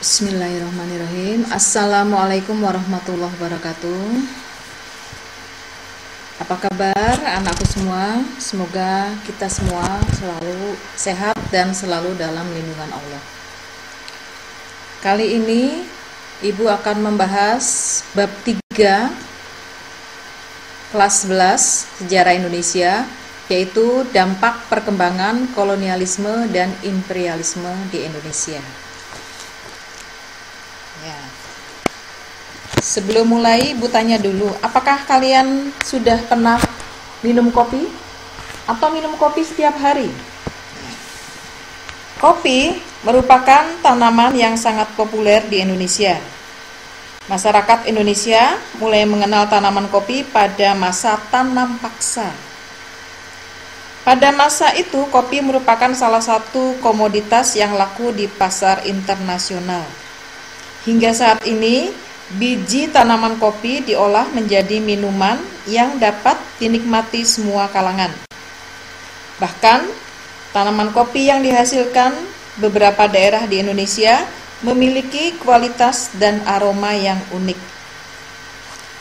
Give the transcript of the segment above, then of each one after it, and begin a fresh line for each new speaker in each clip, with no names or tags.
Bismillahirrahmanirrahim. Assalamualaikum warahmatullahi wabarakatuh. Apa kabar anakku semua? Semoga kita semua selalu sehat dan selalu dalam lindungan Allah. Kali ini Ibu akan membahas bab 3 kelas 11 Sejarah Indonesia, yaitu dampak perkembangan kolonialisme dan imperialisme di Indonesia. Ya. Sebelum mulai, Ibu tanya dulu, apakah kalian sudah pernah minum kopi? Atau minum kopi setiap hari? Kopi merupakan tanaman yang sangat populer di Indonesia. Masyarakat Indonesia mulai mengenal tanaman kopi pada masa tanam paksa. Pada masa itu, kopi merupakan salah satu komoditas yang laku di pasar internasional. Hingga saat ini, biji tanaman kopi diolah menjadi minuman yang dapat dinikmati semua kalangan. Bahkan, tanaman kopi yang dihasilkan beberapa daerah di Indonesia memiliki kualitas dan aroma yang unik.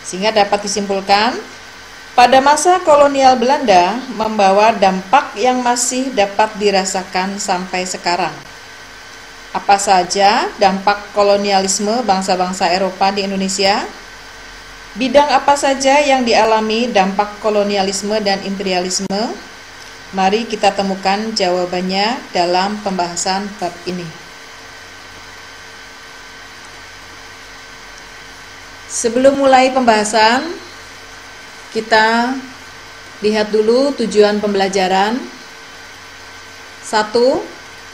Sehingga dapat disimpulkan, pada masa kolonial Belanda membawa dampak yang masih dapat dirasakan sampai sekarang. Apa saja dampak kolonialisme bangsa-bangsa Eropa di Indonesia? Bidang apa saja yang dialami dampak kolonialisme dan imperialisme? Mari kita temukan jawabannya dalam pembahasan bab ini. Sebelum mulai pembahasan, kita lihat dulu tujuan pembelajaran. 1.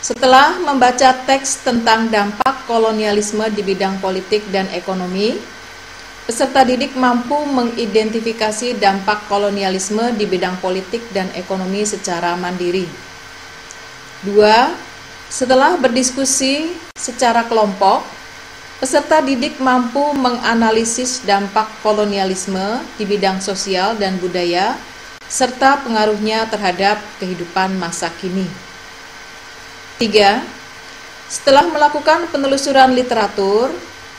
Setelah membaca teks tentang dampak kolonialisme di bidang politik dan ekonomi, peserta didik mampu mengidentifikasi dampak kolonialisme di bidang politik dan ekonomi secara mandiri. 2. Setelah berdiskusi secara kelompok, peserta didik mampu menganalisis dampak kolonialisme di bidang sosial dan budaya, serta pengaruhnya terhadap kehidupan masa kini. 3. Setelah melakukan penelusuran literatur,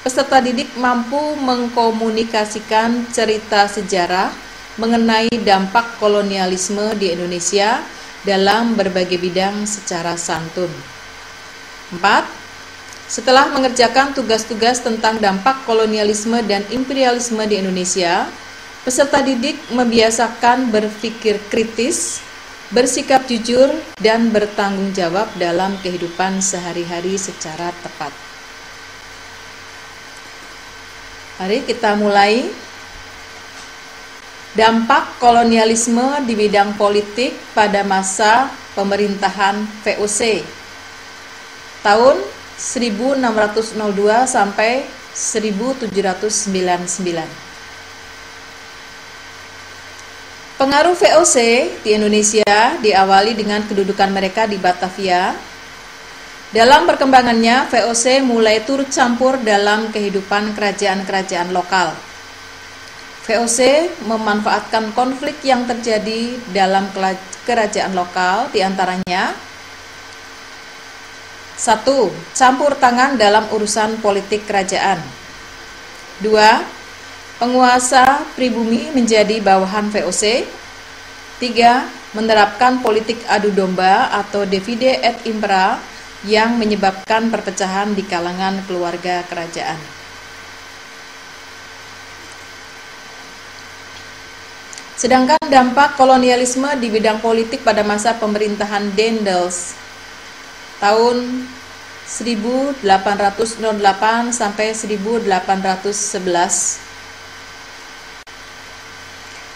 peserta didik mampu mengkomunikasikan cerita sejarah mengenai dampak kolonialisme di Indonesia dalam berbagai bidang secara santun. 4. Setelah mengerjakan tugas-tugas tentang dampak kolonialisme dan imperialisme di Indonesia, peserta didik membiasakan berpikir kritis, bersikap jujur, dan bertanggung jawab dalam kehidupan sehari-hari secara tepat. Mari kita mulai. Dampak kolonialisme di bidang politik pada masa pemerintahan VOC tahun 1602 sampai 1799. Pengaruh VOC di Indonesia diawali dengan kedudukan mereka di Batavia. Dalam perkembangannya, VOC mulai turut campur dalam kehidupan kerajaan-kerajaan lokal. VOC memanfaatkan konflik yang terjadi dalam kerajaan lokal, diantaranya 1. Campur tangan dalam urusan politik kerajaan. 2. Penguasa pribumi menjadi bawahan VOC. 3. Menerapkan politik adu domba atau divide et impera yang menyebabkan perpecahan di kalangan keluarga kerajaan. Sedangkan dampak kolonialisme di bidang politik pada masa pemerintahan Daendels tahun 1808 sampai 1811.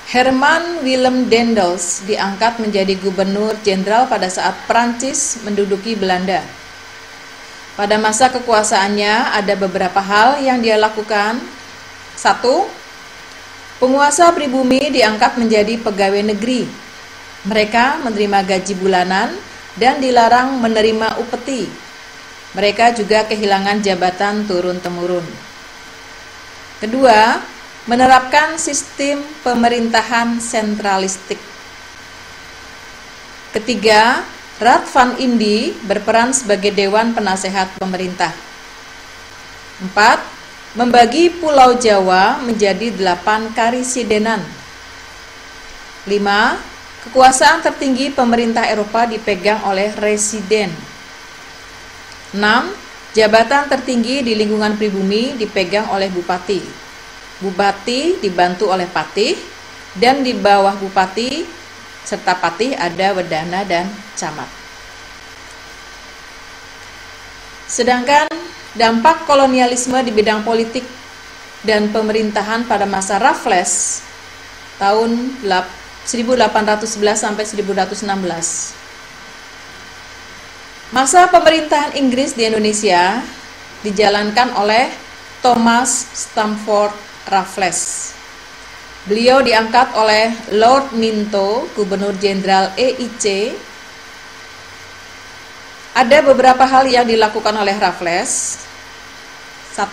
Herman Willem Daendels diangkat menjadi gubernur jenderal pada saat Prancis menduduki Belanda. Pada masa kekuasaannya ada beberapa hal yang dia lakukan. 1. Penguasa pribumi diangkat menjadi pegawai negeri. Mereka menerima gaji bulanan dan dilarang menerima upeti. Mereka juga kehilangan jabatan turun-temurun. Kedua, menerapkan sistem pemerintahan sentralistik. Ketiga, Raad van Indi berperan sebagai Dewan Penasehat Pemerintah. 4. Membagi Pulau Jawa menjadi 8 karisidenan. 5. Kekuasaan tertinggi pemerintah Eropa dipegang oleh residen. 6. Jabatan tertinggi di lingkungan pribumi dipegang oleh bupati. Bupati dibantu oleh patih, dan di bawah bupati serta patih ada wedana dan camat. Sedangkan dampak kolonialisme di bidang politik dan pemerintahan pada masa Raffles tahun 1811 sampai 1816. Masa pemerintahan Inggris di Indonesia dijalankan oleh Thomas Stamford Raffles. Beliau diangkat oleh Lord Minto, Gubernur Jenderal EIC. Ada beberapa hal yang dilakukan oleh Raffles. 1.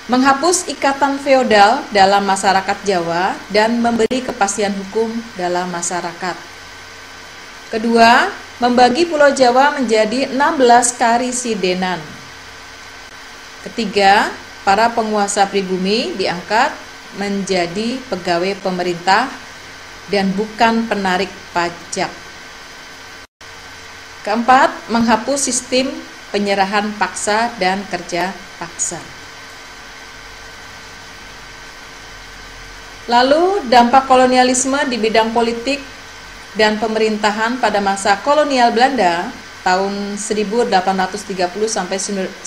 Menghapus ikatan feodal dalam masyarakat Jawa dan memberi kepastian hukum dalam masyarakat. Kedua, membagi Pulau Jawa menjadi 16 karisidenan. Ketiga, para penguasa pribumi diangkat menjadi pegawai pemerintah dan bukan penarik pajak. Keempat, menghapus sistem penyerahan paksa dan kerja paksa. Lalu, dampak kolonialisme di bidang politik dan pemerintahan pada masa kolonial Belanda tahun 1830 sampai 1942.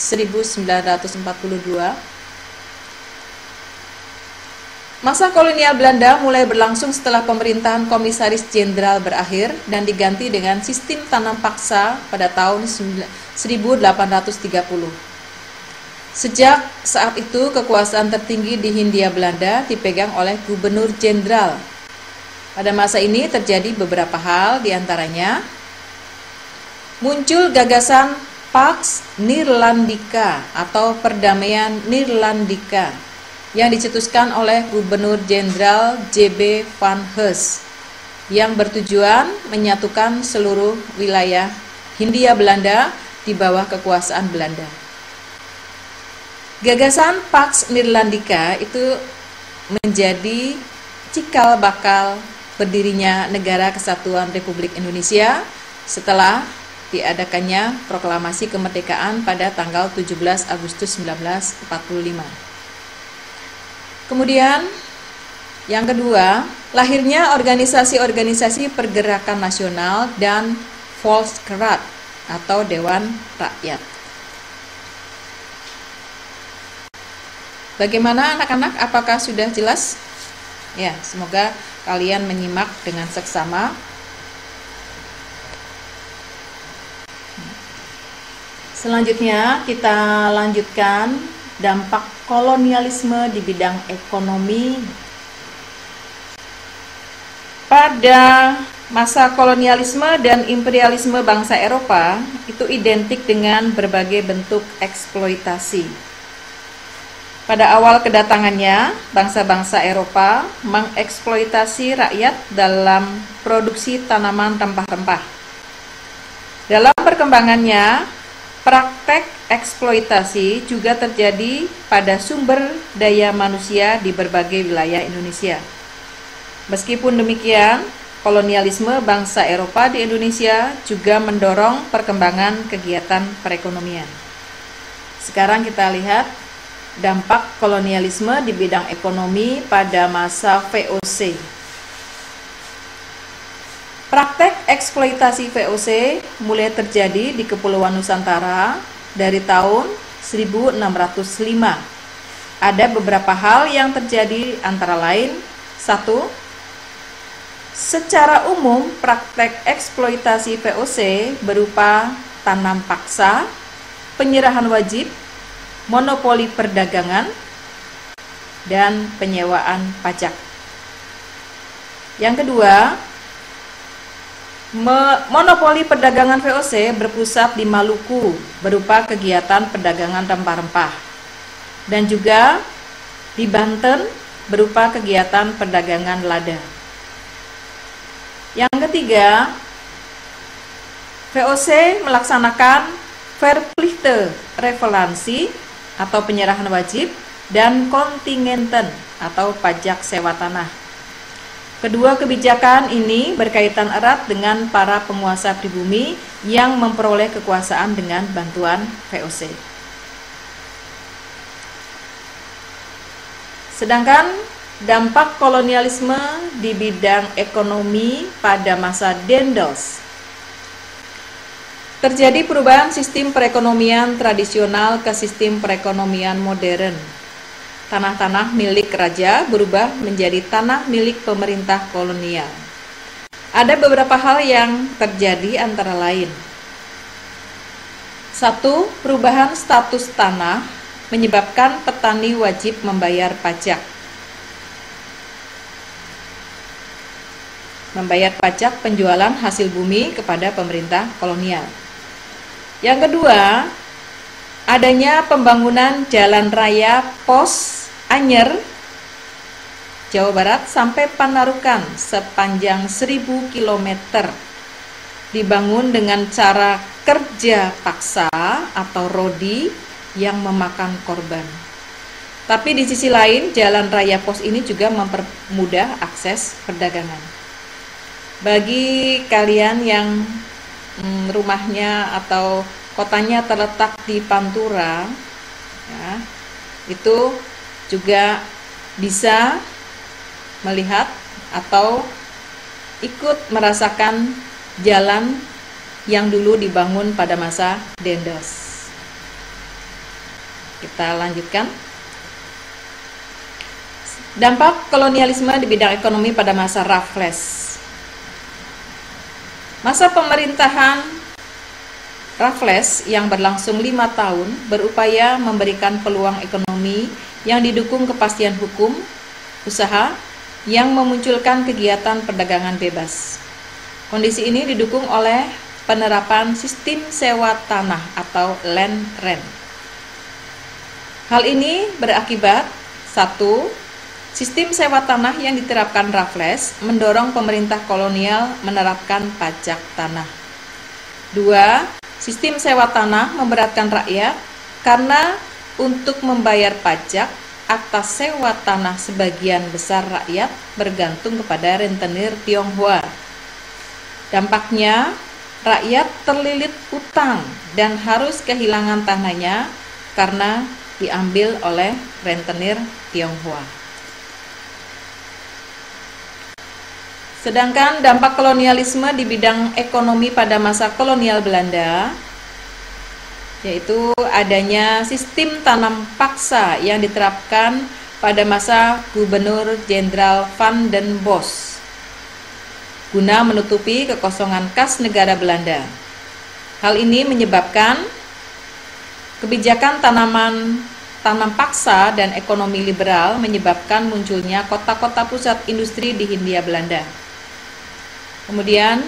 Masa kolonial Belanda mulai berlangsung setelah pemerintahan Komisaris Jenderal berakhir dan diganti dengan sistem tanam paksa pada tahun 1830. Sejak saat itu, kekuasaan tertinggi di Hindia Belanda dipegang oleh Gubernur Jenderal. Pada masa ini terjadi beberapa hal, diantaranya muncul gagasan Pax Neerlandica atau Perdamaian Neerlandica yang dicetuskan oleh Gubernur Jenderal J.B. van Hees yang bertujuan menyatukan seluruh wilayah Hindia Belanda di bawah kekuasaan Belanda. Gagasan Pax Neerlandica itu menjadi cikal bakal berdirinya Negara Kesatuan Republik Indonesia setelah diadakannya proklamasi kemerdekaan pada tanggal 17 Agustus 1945. Kemudian yang kedua, lahirnya organisasi-organisasi pergerakan nasional dan Volksraad atau Dewan Rakyat. Bagaimana anak-anak? Apakah sudah jelas? Ya, semoga kalian menyimak dengan seksama. Selanjutnya kita lanjutkan dampak kolonialisme di bidang ekonomi. Pada masa kolonialisme dan imperialisme bangsa Eropa itu identik dengan berbagai bentuk eksploitasi. Pada awal kedatangannya, bangsa-bangsa Eropa mengeksploitasi rakyat dalam produksi tanaman rempah-rempah. Dalam perkembangannya, praktek eksploitasi juga terjadi pada sumber daya manusia di berbagai wilayah Indonesia. Meskipun demikian, kolonialisme bangsa Eropa di Indonesia juga mendorong perkembangan kegiatan perekonomian. Sekarang kita lihat dampak kolonialisme di bidang ekonomi pada masa VOC. Praktek eksploitasi VOC mulai terjadi di Kepulauan Nusantara dari tahun 1605. Ada beberapa hal yang terjadi antara lain: 1. Secara umum, praktek eksploitasi VOC berupa tanam paksa, penyerahan wajib, monopoli perdagangan, dan penyewaan pajak. Yang kedua, monopoli perdagangan VOC berpusat di Maluku berupa kegiatan perdagangan rempah-rempah, dan juga di Banten berupa kegiatan perdagangan lada. Yang ketiga, VOC melaksanakan verplichte revelansi atau penyerahan wajib, dan kontingenten atau pajak sewa tanah. Kedua kebijakan ini berkaitan erat dengan para penguasa pribumi yang memperoleh kekuasaan dengan bantuan VOC. Sedangkan dampak kolonialisme di bidang ekonomi pada masa Daendels. Terjadi perubahan sistem perekonomian tradisional ke sistem perekonomian modern. Tanah-tanah milik raja berubah menjadi tanah milik pemerintah kolonial. Ada beberapa hal yang terjadi antara lain. 1. Perubahan status tanah menyebabkan petani wajib membayar pajak. Membayar pajak penjualan hasil bumi kepada pemerintah kolonial. Yang kedua, adanya pembangunan jalan raya Pos Anyer, Jawa Barat sampai Panarukan sepanjang 1000 km. Dibangun dengan cara kerja paksa atau rodi yang memakan korban. Tapi di sisi lain, jalan raya Pos ini juga mempermudah akses perdagangan. Bagi kalian yang rumahnya atau kotanya terletak di Pantura, ya, itu juga bisa melihat atau ikut merasakan jalan yang dulu dibangun pada masa Daendels. Kita lanjutkan. Dampak kolonialisme di bidang ekonomi pada masa Raffles. Masa pemerintahan Raffles yang berlangsung 5 tahun berupaya memberikan peluang ekonomi yang didukung kepastian hukum, usaha yang memunculkan kegiatan perdagangan bebas. Kondisi ini didukung oleh penerapan sistem sewa tanah atau land rent. Hal ini berakibat 1. Sistem sewa tanah yang diterapkan Raffles mendorong pemerintah kolonial menerapkan pajak tanah. 2. Sistem sewa tanah memberatkan rakyat karena untuk membayar pajak atas sewa tanah sebagian besar rakyat bergantung kepada rentenir Tionghoa. Dampaknya, rakyat terlilit utang dan harus kehilangan tanahnya karena diambil oleh rentenir Tionghoa. Sedangkan dampak kolonialisme di bidang ekonomi pada masa kolonial Belanda, yaitu adanya sistem tanam paksa yang diterapkan pada masa Gubernur Jenderal Van den Bosch guna menutupi kekosongan kas negara Belanda. Hal ini menyebabkan kebijakan tanam paksa dan ekonomi liberal menyebabkan munculnya kota-kota pusat industri di Hindia Belanda. Kemudian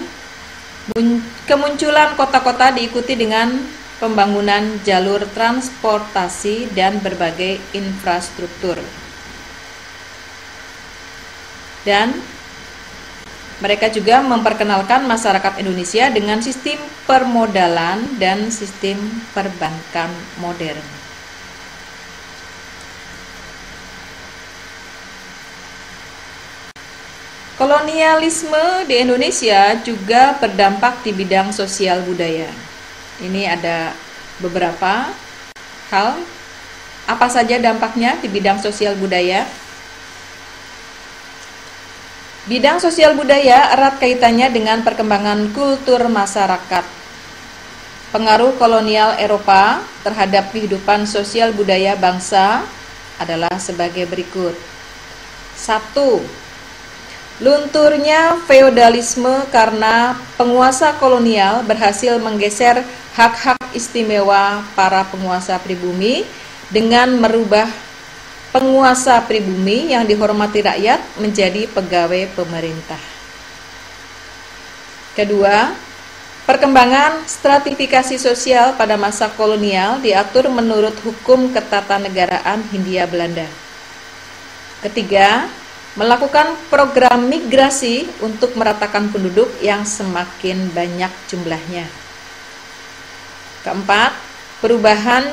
kemunculan kota-kota diikuti dengan pembangunan jalur transportasi dan berbagai infrastruktur. Dan mereka juga memperkenalkan masyarakat Indonesia dengan sistem permodalan dan sistem perbankan modern. Kolonialisme di Indonesia juga berdampak di bidang sosial budaya. Ini ada beberapa hal. Apa saja dampaknya di bidang sosial budaya? Bidang sosial budaya erat kaitannya dengan perkembangan kultur masyarakat. Pengaruh kolonial Eropa terhadap kehidupan sosial budaya bangsa adalah sebagai berikut. 1. Lunturnya feodalisme karena penguasa kolonial berhasil menggeser hak-hak istimewa para penguasa pribumi dengan merubah penguasa pribumi yang dihormati rakyat menjadi pegawai pemerintah. Kedua, perkembangan stratifikasi sosial pada masa kolonial diatur menurut hukum ketatanegaraan Hindia Belanda. Ketiga, melakukan program migrasi untuk meratakan penduduk yang semakin banyak jumlahnya. Keempat, perubahan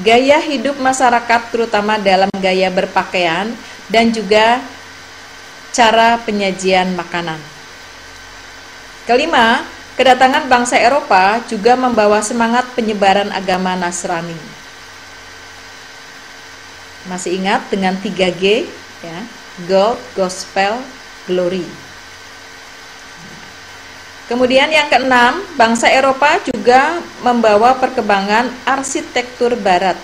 gaya hidup masyarakat terutama dalam gaya berpakaian dan juga cara penyajian makanan. Kelima, kedatangan bangsa Eropa juga membawa semangat penyebaran agama Nasrani. Masih ingat dengan 3G ya, Gold, Gospel, Glory. Kemudian yang keenam, bangsa Eropa juga membawa perkembangan arsitektur barat.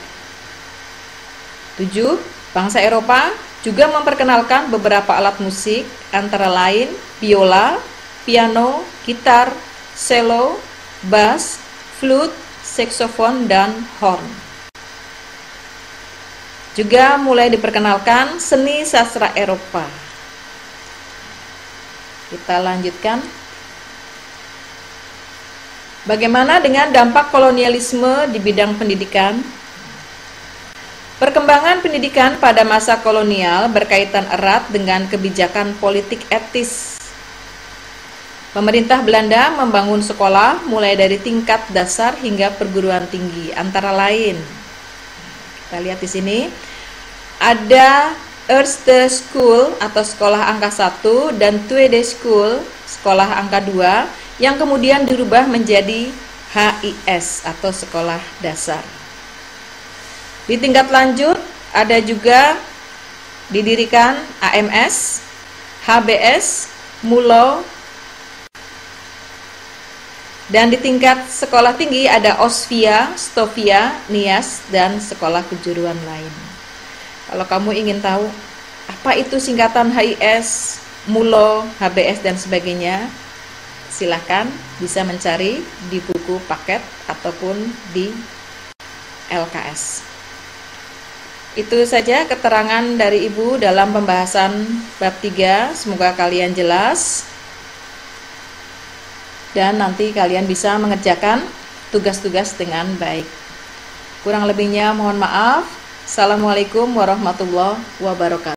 7. Bangsa Eropa juga memperkenalkan beberapa alat musik antara lain biola, piano, gitar, cello, bass, flute, saksofon, dan horn. Juga mulai diperkenalkan seni sastra Eropa. Kita lanjutkan. Bagaimana dengan dampak kolonialisme di bidang pendidikan? Perkembangan pendidikan pada masa kolonial berkaitan erat dengan kebijakan politik etis. Pemerintah Belanda membangun sekolah mulai dari tingkat dasar hingga perguruan tinggi, antara lain. Kita lihat di sini ada Eerste School atau sekolah angka 1 dan Tweede School, sekolah angka 2, yang kemudian dirubah menjadi HIS atau sekolah dasar. Di tingkat lanjut ada juga didirikan AMS, HBS, MULO, dan di tingkat sekolah tinggi ada OSVIA, STOVIA, NIAS, dan sekolah kejuruan lain. Kalau kamu ingin tahu apa itu singkatan HIS, MULO, HBS, dan sebagainya, silahkan bisa mencari di buku paket ataupun di LKS. Itu saja keterangan dari Ibu dalam pembahasan bab 3. Semoga kalian jelas dan nanti kalian bisa mengerjakan tugas-tugas dengan baik. Kurang lebihnya mohon maaf. Assalamualaikum warahmatullahi wabarakatuh.